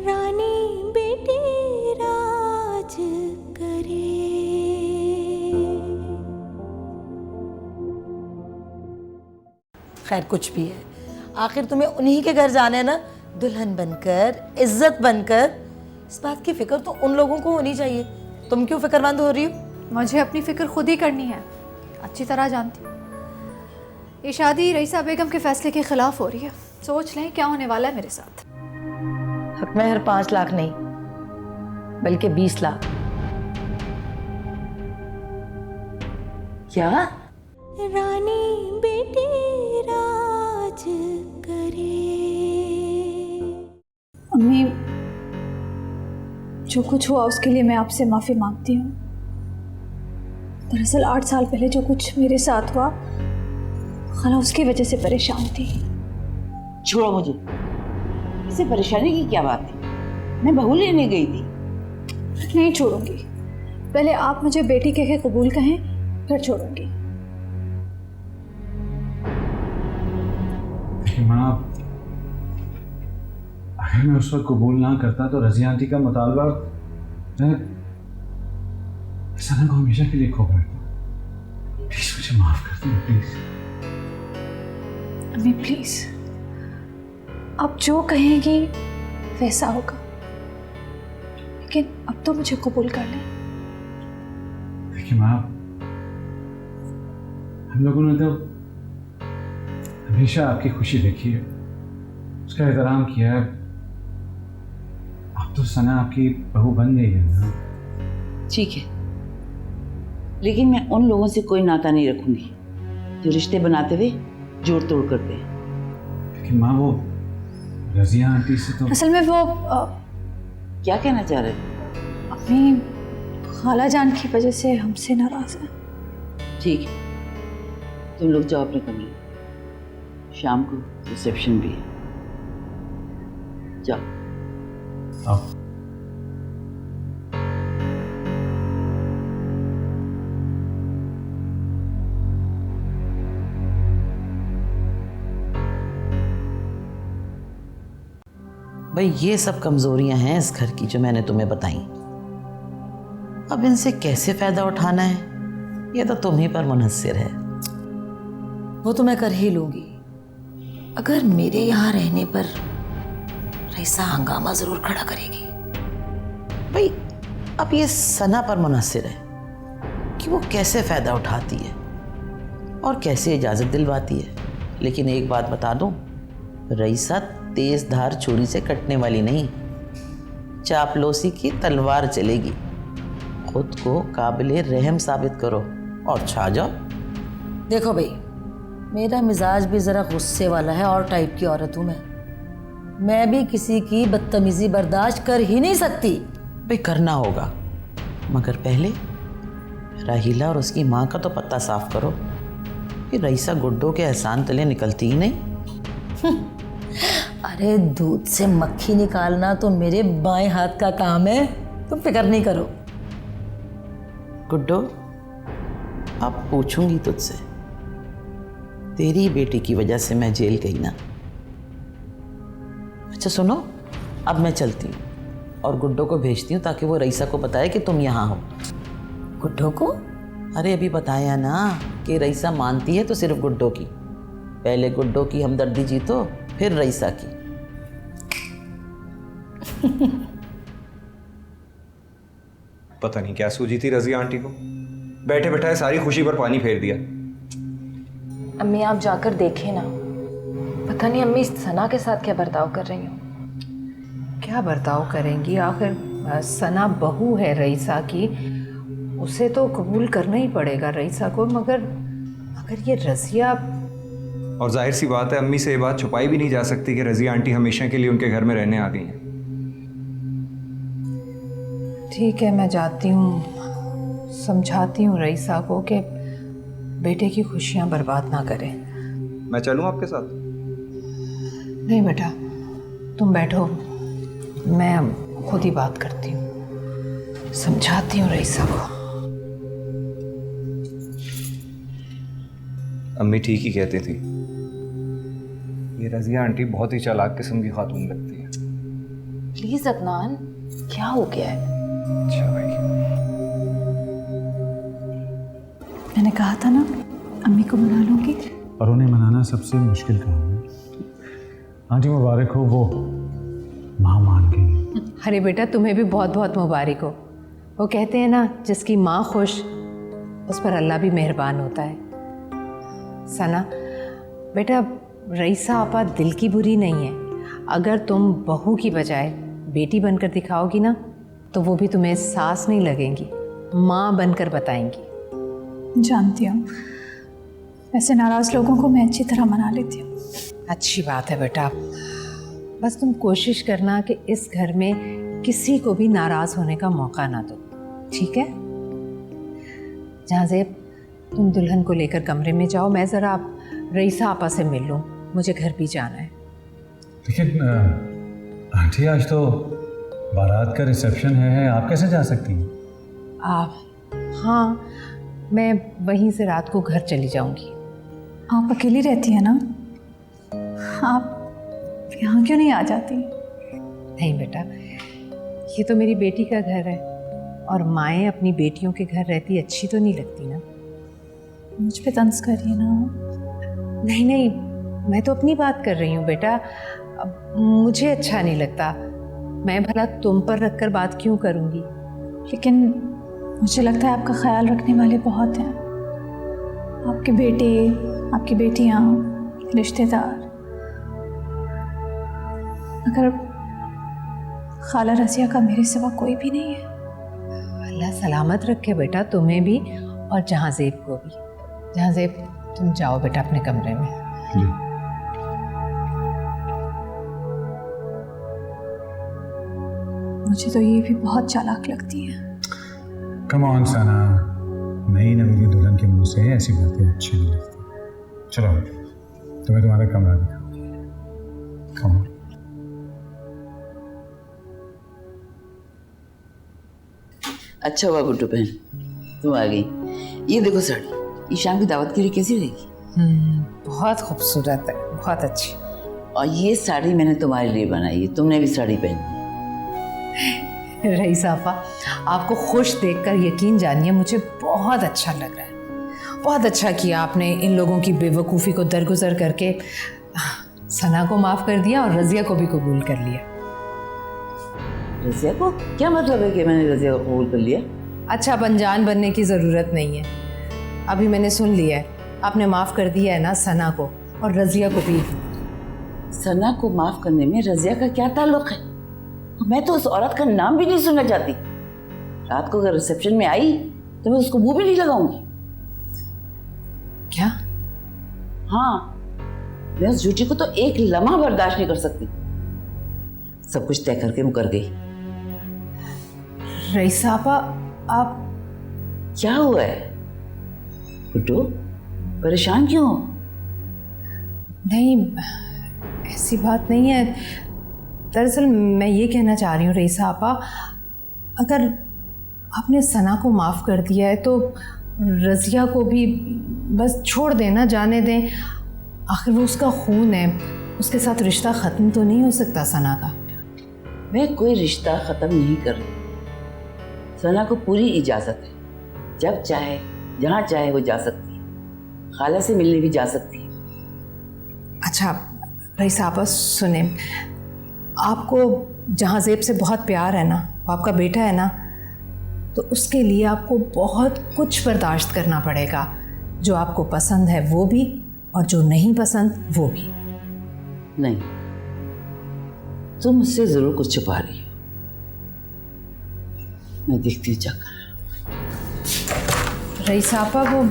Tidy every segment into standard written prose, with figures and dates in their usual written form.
रानी बेटी राज करे। खैर कुछ भी है, आखिर तुम्हें उन्हीं के घर जाना है ना, दुल्हन बनकर, इज्जत बनकर। इस बात की फिक्र तो उन लोगों को होनी चाहिए। तुम क्यों फिक्रमंद हो रही हो? मुझे अपनी फ़िक्र खुद ही करनी है, अच्छी तरह जानती हूँ। ये शादी रईसा बेगम के फैसले के खिलाफ हो रही है। सोच लें क्या होने वाला है मेरे साथ। हक महर 5 लाख नहीं बल्कि 20 लाख। क्या? रानी बेटी राज करे। अम्मी, जो कुछ हुआ उसके लिए मैं आपसे माफ़ी मांगती हूँ। दरअसल 8 साल पहले जो कुछ मेरे साथ हुआ, खाला उसकी वजह से परेशान थी। छोड़ो मुझे, इसे परेशानी की क्या बात थी? मैं बहू लेने गई थी। नहीं छोड़ूंगी, पहले आप मुझे बेटी कह के कबूल कहें, फिर छोड़ूंगी। माँ, अगर मैं उस वक्त कबूल ना करता तो रज़िया आंटी का मुतालबा मैं सना को हमेशा के लिए खो बैठता। प्लीज मुझे माफ कर दो प्लीज। अम्मी प्लीज, आप जो कहेंगी वैसा होगा, लेकिन अब तो मुझे कबूल कर लें। देखिए माँ, हम लोगों ने तो हमेशा आपकी खुशी देखी है, उसका एहतराम किया है। अब तो सना आपकी बहू बन गई है ना। ठीक है, लेकिन मैं उन लोगों से कोई नाता नहीं रखूंगी जो रिश्ते बनाते हुए जोड़ तोड़ करते हैं। लेकिन माँ, वो रज़िया आंटी से तो असल में वो क्या कहना चाह रहे थे? अपनी खाला जान की वजह से हमसे नाराज है। ठीक है, तुम लोग जाओ अपने कमरे, शाम को रिसेप्शन भी है। जाओ। आओ। भाई ये सब कमजोरियां हैं इस घर की जो मैंने तुम्हें बताई। अब इनसे कैसे फायदा उठाना है ये तो तुम ही पर मुनहसर है। वो तो मैं कर ही लूंगी। अगर मेरे यहाँ रहने पर रईसा हंगामा जरूर खड़ा करेगी। भाई अब ये सना पर मुनहसर है कि वो कैसे फायदा उठाती है और कैसे इजाजत दिलवाती है। लेकिन एक बात बता दूं, रईसा तेज धार छुरी से कटने वाली नहीं, चापलूसी की तलवार चलेगी। खुद को काबिले रहम साबित करो और छा जाओ। देखो भाई, मेरा मिजाज भी ज़रा गुस्से वाला है और टाइप की औरत हूँ मैं भी किसी की बदतमीजी बर्दाश्त कर ही नहीं सकती। भाई करना होगा, मगर पहले राहीला और उसकी माँ का तो पता साफ करो कि रईसा गुड्डो के एहसान तले निकलती ही नहीं। अरे दूध से मक्खी निकालना तो मेरे बाएं हाथ का काम है, तुम फिक्र नहीं करो। गुड्डो, अब पूछूंगी तुझसे, तेरी बेटी की वजह से मैं जेल गई ना। अच्छा सुनो, अब मैं चलती हूँ और गुड्डो को भेजती हूँ ताकि वो रईसा को बताए कि तुम यहाँ हो। गुड्डो को? अरे अभी बताया ना कि रईसा मानती है तो सिर्फ गुड्डो की। पहले गुड्डो की हमदर्दी जीतो, फिर रईसा की। पता नहीं क्या सूझी थी रज़िया आंटी को, बैठे बैठाए सारी खुशी पर पानी फेर दिया। अम्मी आप जाकर देखें ना, पता नहीं अम्मी सना के साथ क्या बर्ताव कर रही हूँ। क्या बर्ताव करेंगी? आखिर सना बहू है रईसा की, उसे तो कबूल करना ही पड़ेगा रईसा को। मगर ये रज़िया, और जाहिर सी बात है अम्मी से ये बात छुपाई भी नहीं जा सकती कि रज़िया आंटी हमेशा के लिए उनके घर में रहने आ गई हैं। ठीक है मैं जाती हूँ, समझाती हूँ रईसा को कि बेटे की खुशियाँ बर्बाद ना करे। मैं चलूँ आपके साथ? नहीं बेटा, तुम बैठो, मैं खुद ही बात करती हूँ, समझाती हूँ रईसा को। अम्मी ठीक ही कहती थी, ये रज़िया आंटी बहुत ही चालाक किस्म की खातून लगती है। प्लीज अदनान, क्या हो गया है? अच्छा भाई। मैंने कहा था ना अम्मी को मना लूंगी। और उन्हें मनाना सबसे मुश्किल काम है। आंटी मुबारक हो, वो माँ मान गई। अरे बेटा तुम्हें भी बहुत बहुत मुबारक हो। वो कहते हैं ना, जिसकी माँ खुश उस पर अल्लाह भी मेहरबान होता है। सना बेटा, रईसा आपा दिल की बुरी नहीं है। अगर तुम बहू की बजाय बेटी बनकर दिखाओगी ना, तो वो भी तुम्हें सास नहीं लगेंगी, माँ बनकर बताएंगी। जानती हूँ, वैसे नाराज़ लोगों को मैं अच्छी तरह मना लेती हूँ। अच्छी बात है बेटा, बस तुम कोशिश करना कि इस घर में किसी को भी नाराज़ होने का मौका ना दो, ठीक है? जहाँज़ेब, तुम दुल्हन को लेकर कमरे में जाओ, मैं ज़रा रईसा आपा से मिल लूँ, मुझे घर भी जाना है। लेकिन आंटी आज तो बारात का रिसेप्शन है, आप कैसे जा सकती हैं? हाँ, मैं वहीं से रात को घर चली जाऊंगी। आप अकेली रहती हैं ना, आप यहाँ क्यों नहीं आ जाती? नहीं बेटा, ये तो मेरी बेटी का घर है, और माएँ अपनी बेटियों के घर रहती अच्छी तो नहीं लगती ना। मुझ पे तंज करिए ना। नहीं नहीं, मैं तो अपनी बात कर रही हूँ बेटा। अब मुझे अच्छा नहीं लगता, मैं भला तुम पर रखकर बात क्यों करूँगी? लेकिन मुझे लगता है आपका ख्याल रखने वाले बहुत हैं। आपके बेटे, आपकी बेटियाँ, रिश्तेदार। अगर खाला रज़िया का मेरे सिवा कोई भी नहीं है। अल्लाह सलामत रखे बेटा, तुम्हें भी और जहाँज़ेब को भी। जहाँज़ेब, तुम जाओ बेटा अपने कमरे में। मुझे तो ये भी बहुत चालाक लगती है। कम ऑन सना, नई नवेली दुल्हन के मुंह से ऐसी बातें अच्छी नहीं लगती। चलो तुम्हें तुम्हारा कमरा दिखाओ। Come on. अच्छा हुआ गुड्डू बहन तुम आ गई। ये देखो साड़ी, ये शाम की दावत के लिए कैसी रहेगी? बहुत खूबसूरत है, बहुत अच्छी। और ये साड़ी मैंने तुम्हारे लिए बनाई है, तुमने भी साड़ी पहनी। रईसा आपा, आपको खुश देखकर यकीन जानिए मुझे बहुत अच्छा लग रहा है। बहुत अच्छा किया आपने इन लोगों की बेवकूफ़ी को दरगुजर करके सना को माफ़ कर दिया और रज़िया को भी कबूल कर लिया। रज़िया को क्या मतलब है कि मैंने रज़िया को कबूल कर लिया? अच्छा, अब अनजान बनने की ज़रूरत नहीं है। अभी मैंने सुन लिया है, आपने माफ़ कर दिया है ना सना को और रज़िया को भी। सना को माफ़ करने में रज़िया का क्या ताल्लुक़ है? मैं तो उस औरत का नाम भी नहीं सुनना चाहती। रात को अगर रिसेप्शन में आई तो मैं उसको मुंह भी नहीं लगाऊंगी। क्या? हाँ, मैं उस झूठी को तो एक लम्हा बर्दाश्त नहीं कर सकती। सब कुछ तय करके मुकर गई। रईसा आपा, आप क्या हुआ है गुड्डू, परेशान क्यों हो? नहीं, ऐसी बात नहीं है। दरअसल मैं ये कहना चाह रही हूँ रईसा आपा, अगर आपने सना को माफ़ कर दिया है तो रज़िया को भी बस छोड़ देना, जाने दें। आखिर वो उसका खून है, उसके साथ रिश्ता ख़त्म तो नहीं हो सकता सना का। मैं कोई रिश्ता ख़त्म नहीं कर रही। सना को पूरी इजाज़त है, जब चाहे जहाँ चाहे वो जा सकती है, खाला से मिलने भी जा सकती है। अच्छा रईसा आपा सुने, आपको जहाँज़ेब से बहुत प्यार है ना, वो आपका बेटा है ना, तो उसके लिए आपको बहुत कुछ बर्दाश्त करना पड़ेगा। जो आपको पसंद है वो भी, और जो नहीं पसंद वो भी। नहीं, तुम मुझसे ज़रूर कुछ छुपा रही हो। मैं देखती हूँ जाकर। रईसा आपा, वो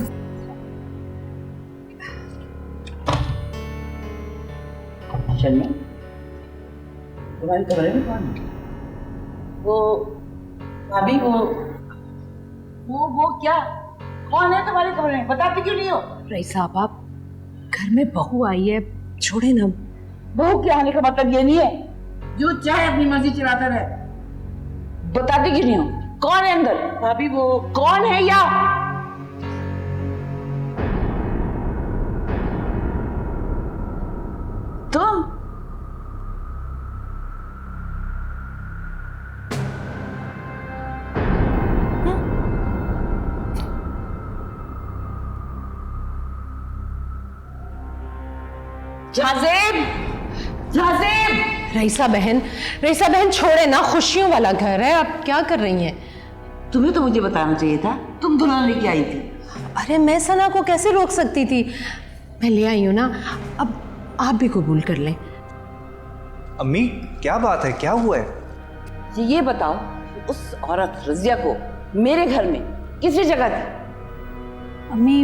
शर्मा, तुम्हारे कमरे में कौन है? वो भाभी, वो क्या, कौन है तुम्हारे कमरे में? बताती क्यों नहीं हो? रईसा आपा, घर में बहू आई है, छोड़े ना। बहू के आने का मतलब ये नहीं है जो चाहे अपनी मर्जी चलाता रहे। बताती क्यों नहीं हो? कौन है अंदर? भाभी, वो कौन है? या तुम? जाज़ेब, जाज़ेब। रईसा बहन छोड़े ना, खुशियों वाला घर है, आप क्या कर रही हैं? तुम्हें तो मुझे बताना चाहिए था, तुम दुल्हन लेके आई थी। अरे मैं सना को कैसे रोक सकती थी, मैं ले आई हूँ ना, अब आप भी कबूल कर लें। अम्मी क्या बात है, क्या हुआ है? ये बताओ, उस औरत रजिया को मेरे घर में किसने जगह दी? अम्मी,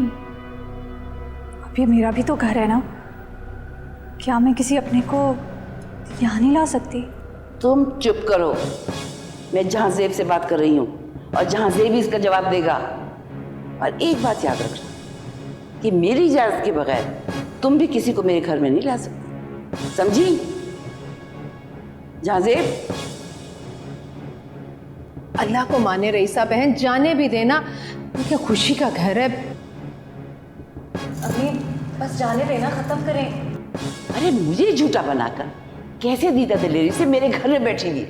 अब ये मेरा भी तो घर है ना, क्या मैं किसी अपने को यहाँ नहीं ला सकती? तुम चुप करो, मैं जहांजेब से बात कर रही हूँ और जहांजेब ही इसका जवाब देगा। और एक बात याद रखना कि मेरी इजाजत के बगैर तुम भी किसी को मेरे घर में नहीं ला सकती, समझी? जहांजेब। अल्लाह को माने रईसा बहन, जाने भी देना, ये क्या खुशी का घर है। अम्मी बस जाने देना, खत्म करें। अरे मुझे झूठा बनाकर कैसे दीदा दिलेरी से मेरे घर में बैठी हुई,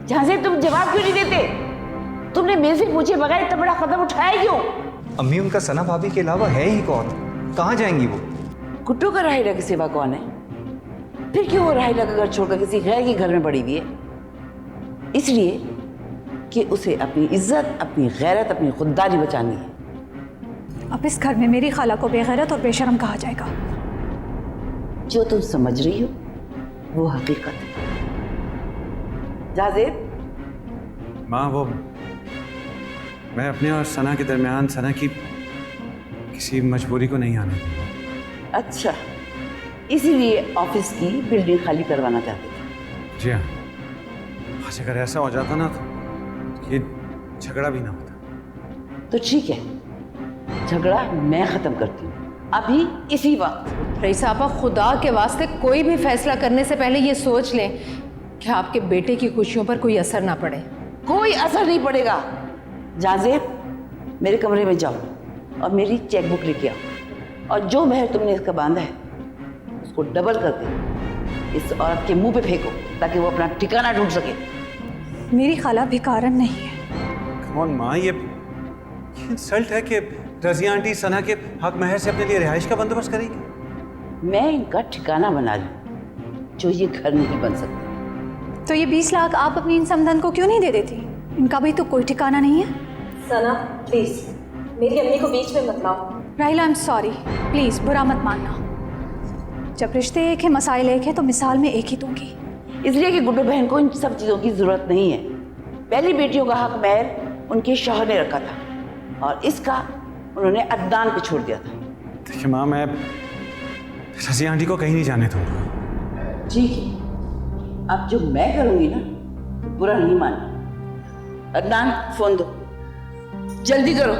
जहांजेब तुम जवाब क्यों नहीं देते? तुमने मेरे से पूछे बगैर इतना बड़ा कदम उठाया क्यों? अम्मी उनका सना भाभी के अलावा है ही कौन? कहाँ जाएंगी वो? कुट्टू का राहिला की सेवा कौन है? फिर क्यों वो राहिला का घर छोड़कर किसी गैर के घर में पड़ी हुई है? इसलिए कि उसे अपनी इज्जत, अपनी गैरत, अपनी खुददारी बचानी है। अब इस घर में मेरी खाला को बेगैरत और बेशरम कहा जाएगा। जो तुम समझ रही हो वो हकीकत है। जाज़ेब। माँ, वो मैं अपने और सना के दरमियान सना की किसी मजबूरी को नहीं आने दूंगा। अच्छा, इसीलिए ऑफिस की बिल्डिंग खाली करवाना चाहते थे? जी हाँ, आज अगर ऐसा हो जाता ना तो ये झगड़ा भी ना होता। तो ठीक है, झगड़ा मैं खत्म करती हूँ अभी इसी वक्त। रईसा आपा, खुदा के वास्ते कोई भी फैसला करने से पहले ये सोच लें कि आपके बेटे की खुशियों पर कोई असर ना पड़े। कोई असर नहीं पड़ेगा। जाज़ेब, मेरे कमरे में जाओ और मेरी चेकबुक लेके आओ, और जो महर तुमने इसका बांधा है उसको डबल करके इस औरत के मुंह पे फेंको ताकि वो अपना ठिकाना ढूंढ सके। मेरी खाला भिखारन नहीं है। कौन माँ, ये इंसल्ट है कि रजिया आंटी सना के हक महर से अपने लिए रिहाइश का बंदोबस्त करेगी। मैं इनका ठिकाना बना लूं जो ये घर नहीं बन सकता। तो ये 20 लाख आप अपनी इन समधन को क्यों नहीं दे देती? इनका भी तो कोई ठिकाना नहीं है। सना प्लीज मेरी अम्मी को बीच में मत लाओ। राहिला, आई एम सॉरी, प्लीज बुरा मत मानना। जब रिश्ते एक है, मसाइल एक है, तो मिसाल में एक ही दूंगी। इसलिए कि गुड्डू बहन को इन सब चीज़ों की जरूरत नहीं है। पहली बेटियों का हक महर उनके शौहर ने रखा था और इसका उन्होंने अदनान पे छोड़ दिया था। देखिए माँ, मैं रजिया आंटी को कहीं नहीं जाने दूंगा। ठीक है, अब जो मैं करूंगी ना तो बुरा नहीं मानना। अदनान, फोन दो, जल्दी करो।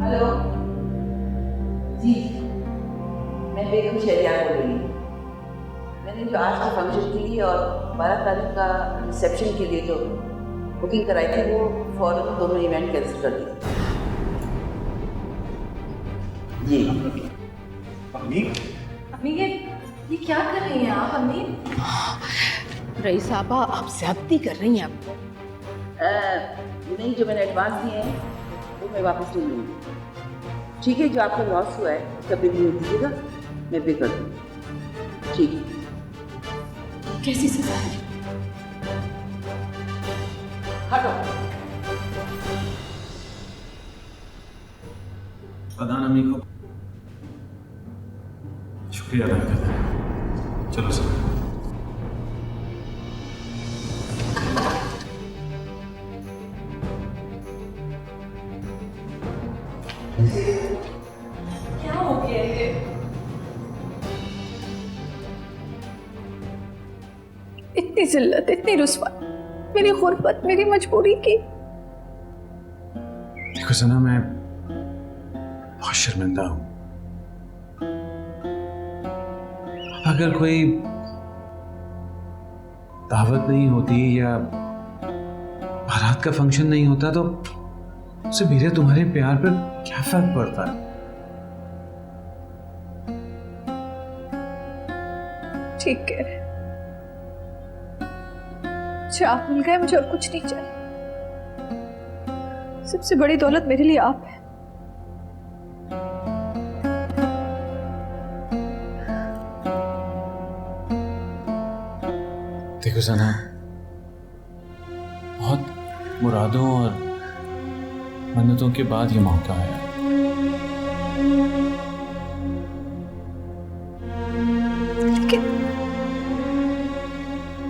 हेलो जी, मैं बेगम शहरियार बोल रही हूँ। मैंने जो आज के फंक्शन के लिए और 12 तारीख का रिसेप्शन के लिए जो बुकिंग कराई थी वो फौरन दोनों इवेंट कैंसिल कर दिए। जी अम्मी अम्मी ये क्या कर रही हैं आप? अम्मी रईसा आपा, आप ज्यादती कर रही हैं। आप नहीं, जो मैंने एडवांस दिए हैं वो मैं वापस ले लूँगी। ठीक है, जो आपका लॉस हुआ है उसका बिल भेज दीजिएगा, मैं पे कर दूँगी। ठीक है। कैसी सजा है? हटो। अदान अम्मी को शुक्रिया अदा करते हैं। चलो सर। क्या हो गया ये? इतनी जिल्लत, इतनी रुस्वाई, मेरी गुर्बत, मेरी मजबूरी की। देखो सना, मैं बहुत शर्मिंदा हूं। अगर कोई दावत नहीं होती या बारात का फंक्शन नहीं होता तो उससे मेरे तुम्हारे प्यार पर क्या फर्क पड़ता है? ठीक है, मुझे आप मिल गए, मुझे और कुछ नहीं चाहिए। सबसे बड़ी दौलत मेरे लिए आप है। देखो सना, बहुत मुरादों और मन्नतों के बाद ये मौका आया।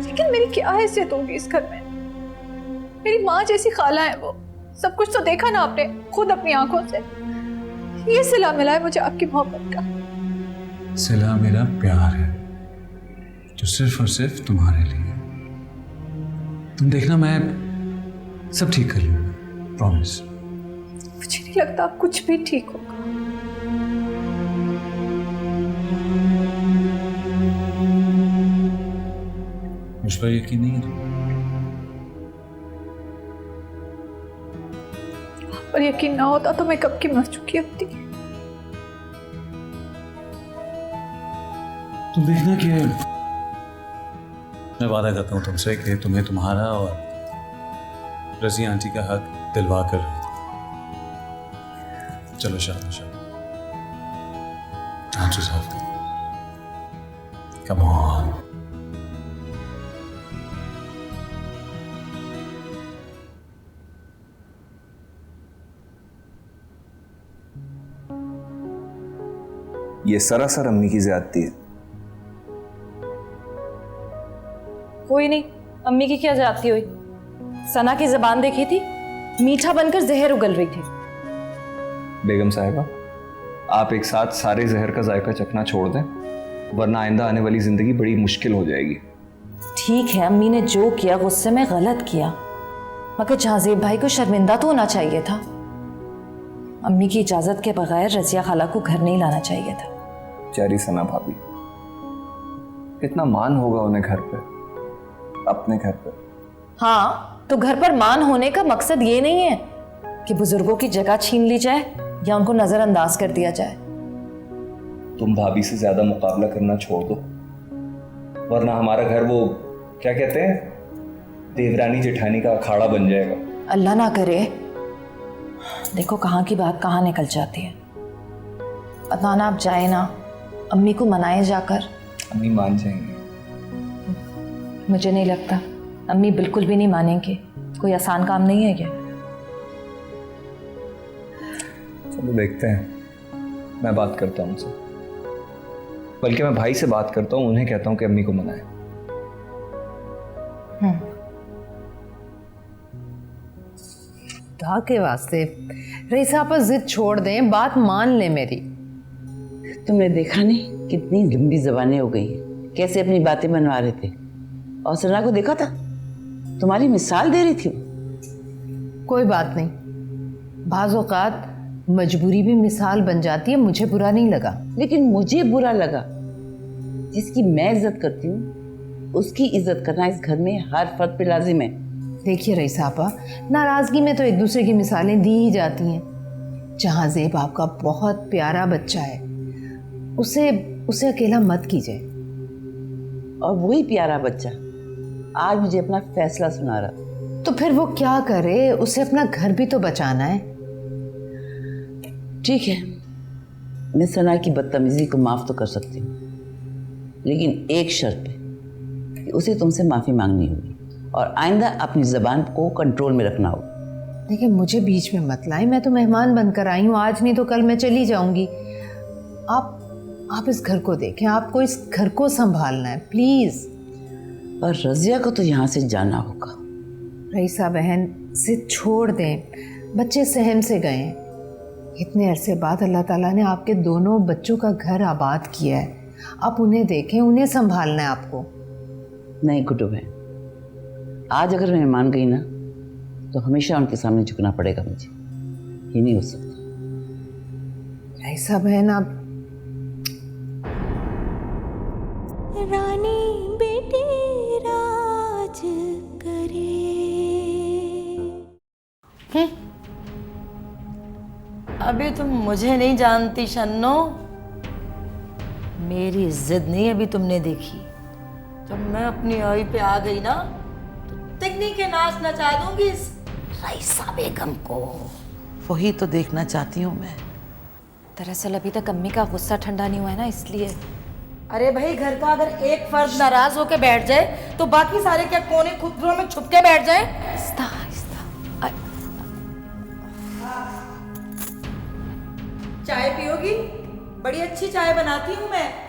लेकिन मेरी क्या हैसियत होगी इस घर में? मेरी माँ जैसी खाला है वो। सब कुछ तो देखा ना आपने खुद अपनी आंखों से। ये सिला मिला है मुझे आपकी मोहब्बत का। सिला मेरा प्यार है जो सिर्फ और सिर्फ तुम्हारे लिए। तुम देखना, मैं सब ठीक कर लूंगा, प्रॉमिस। मुझे नहीं लगता आप कुछ भी ठीक होगा। मुझ पर यकीन नहीं है? पर यकीन ना होता तो मैं कब की मर चुकी होती। तुम देखना कि मैं वादा करता हूँ तुमसे कि तुम्हें तुम्हारा और रज़िया आंटी का हक दिलवा कर रहा था। चलो शाबाश, आंसू साफ करो। Come on. ये सरासर अम्मी की ज्यादती है। कोई नहीं, अम्मी की क्या ज्यादती हुई? सना की जबान देखी थी, मीठा बनकर जहर उगल रही थी। बेगम साहिबा, आप एक साथ सारे जहर का जायका चखना छोड़ दें, वरना आइंदा आने वाली जिंदगी बड़ी मुश्किल हो जाएगी। ठीक है, अम्मी ने जो किया गुस्से में गलत किया, मगर जहाज़ेब भाई को शर्मिंदा तो होना चाहिए था। अम्मी की इजाजत के बगैर रज़िया खाला को घर नहीं लाना चाहिए था। बेचारी सना भाभी, कितना मान होगा उन्हें घर पे, अपने घर पे। हाँ, तो घर पर मान होने का मकसद ये नहीं है कि बुजुर्गों की जगह छीन ली जाए या उनको नजरअंदाज कर दिया जाए। तुम भाभी से ज्यादा मुकाबला करना छोड़ दो, वरना हमारा घर वो क्या कहते हैं, देवरानी जेठानी का अखाड़ा बन जाएगा। अल्लाह ना करे। देखो कहाँ की बात कहाँ निकल जाती है। पता ना, आप जाए ना, अम्मी को मनाए जाकर। अम्मी मान जाएंगे। मुझे नहीं लगता, अम्मी बिल्कुल भी नहीं मानेंगे। कोई आसान काम नहीं है ये। चलो देखते हैं, मैं बात करता हूँ उनसे, बल्कि मैं भाई से बात करता हूँ, उन्हें कहता हूँ कि अम्मी को मनाए। खुदा के वास्ते रईसा पर जिद छोड़ दें, बात मान ले मेरी। तुमने देखा नहीं कितनी लंबी जबानें हो गई हैं, कैसे अपनी बातें बनवा रहे थे। और सना को देखा था, तुम्हारी मिसाल दे रही थी वो। कोई बात नहीं, बाज़ औक़ात मजबूरी भी मिसाल बन जाती है। मुझे बुरा नहीं लगा। लेकिन मुझे बुरा लगा। जिसकी मैं इज्जत करती हूँ उसकी इज्जत करना इस घर में हर फर्द पे लाजिम है। देखिए रईसा आपा, नाराज़गी में तो एक दूसरे की मिसालें दी ही जाती हैं। जहाज़ेब आपका बहुत प्यारा बच्चा है, उसे अकेला मत कीजिए। और वही प्यारा बच्चा आज मुझे अपना फैसला सुना रहा। तो फिर वो क्या करे, उसे अपना घर भी तो बचाना है। ठीक है, मैं सना की बदतमीजी को माफ़ तो कर सकती हूँ, लेकिन एक शर्त पे कि उसे तुमसे माफ़ी मांगनी होगी और आइंदा अपनी ज़बान को कंट्रोल में रखना होगा। देखिए मुझे बीच में मत लाएं, मैं तो मेहमान बनकर आई हूँ। आज नहीं तो कल मैं चली जाऊंगी। आप इस घर को देखें, आपको इस घर को संभालना है, प्लीज़। और रज़िया को तो यहाँ से जाना होगा। रईसा बहन, जिद छोड़ दें, बच्चे सहम से गए हैं। इतने अरसे बाद अल्लाह ताला ने आपके दोनों बच्चों का घर आबाद किया है। आप उन्हें देखें, उन्हें संभालना है आपको। नहीं गुड्डू बहन, आज अगर मैं मान गई ना तो हमेशा उनके सामने झुकना पड़ेगा मुझे। ये नहीं हो सकता। रईसा बहन, आप रानी बेटी राज करे। अभी तुम मुझे नहीं जानती शन्नो। मेरी जिद नहीं अभी तुमने देखी। जब मैं अपनी आई पे आ गई ना तो तिगनी के नाच नचा दूंगी इस रईसा बेगम को। वही तो देखना चाहती हूँ मैं। दरअसल अभी तक अम्मी का गुस्सा ठंडा नहीं हुआ है ना, इसलिए। अरे भाई, घर का अगर एक फर्द नाराज होकर बैठ जाए तो बाकी सारे क्या कोने खुदरों में छुप के बैठ जाए? आहिस्ता आहिस्ता। चाय पियोगी? बड़ी अच्छी चाय बनाती हूँ मैं।